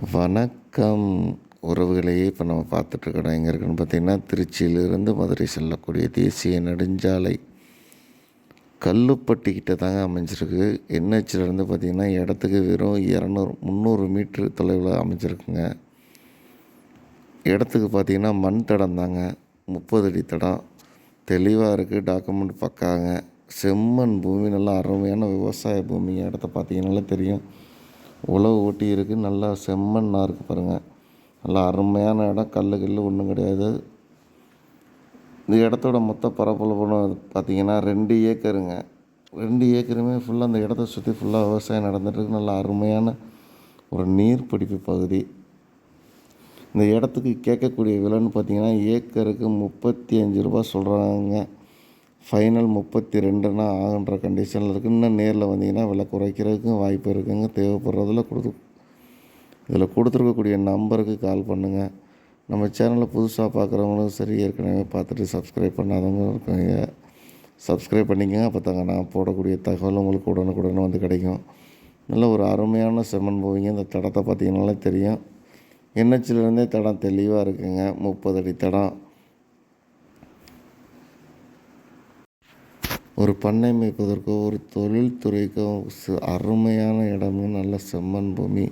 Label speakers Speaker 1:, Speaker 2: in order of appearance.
Speaker 1: வணக்கம் உறவுகளையே. இப்போ நம்ம பார்த்துட்ருக்கோம் எங்கே இருக்குன்னு பார்த்தீங்கன்னா, திருச்சியிலிருந்து மதுரை செல்லக்கூடிய தேசிய நெடுஞ்சாலை கல்லுப்பட்டிக்கிட்ட தாங்க அமைஞ்சிருக்கு. என்ஹெச்லேருந்து பார்த்திங்கன்னா இடத்துக்கு வெறும் 300 மீட்ரு தொலைவில் அமைஞ்சிருக்குங்க. இடத்துக்கு பார்த்திங்கன்னா மண் தடம் தாங்க, 30 அடி தடம் தெளிவாக இருக்குது. டாக்குமெண்ட் பக்காங்க. செம்மண் பூமி, நல்லா அருமையான விவசாய பூமிங்க. இடத்த பார்த்திங்கனாலே தெரியும், உழவு ஓட்டி இருக்குது. நல்லா செம்மண்ணாக இருக்குது பாருங்கள். நல்லா அருமையான இடம். கல் ஒன்றும் கிடையாது. இந்த இடத்தோட மொத்த பரப்பளவு பார்த்திங்கன்னா 2 ஏக்கருங்க. 2 ஏக்கருமே ஃபுல்லாக அந்த இடத்த சுற்றி ஃபுல்லாக விவசாயம் நடந்துகிட்ருக்கு. நல்லா அருமையான ஒரு நீர்பிடிப்பு பகுதி. இந்த இடத்துக்கு கேட்கக்கூடிய விலைன்னு பார்த்திங்கன்னா, ஏக்கருக்கு 35 ரூபா சொல்கிறாங்க. ஃபைனல் 32ன்னா ஆகுன்ற கண்டிஷனில் இருக்குது. இன்னும் நேரில் வந்தீங்கன்னா விலை குறைக்கிறதுக்கும் வாய்ப்பு இருக்குங்க. தேவைப்படுறதில் இதில் கொடுத்துருக்கக்கூடிய நம்பருக்கு கால் பண்ணுங்கள். நம்ம சேனலை புதுசாக பார்க்குறவங்களும் சரி, ஏற்கனவே பார்த்துட்டு சப்ஸ்கிரைப் பண்ணாதவங்களும் இருக்காங்க. சப்ஸ்கிரைப் பண்ணிக்கங்க. அப்போ தாங்க நான் போடக்கூடிய தகவல் உங்களுக்கு உடனுக்குடனே வந்து கிடைக்கும். நல்ல ஒரு அருமையான செம்மண் பூமிங்க. இந்த தடத்தை பார்த்திங்கனாலே தெரியும். என்ஹெச்லேருந்தே தடம் தெளிவாக இருக்குங்க. 30 அடி தடம். ஒரு பண்ணை மேய்ப்பதற்கோ ஒரு தொழில்துறைக்கோ அருமையான இடமும் நல்ல செம்மண் பூமி.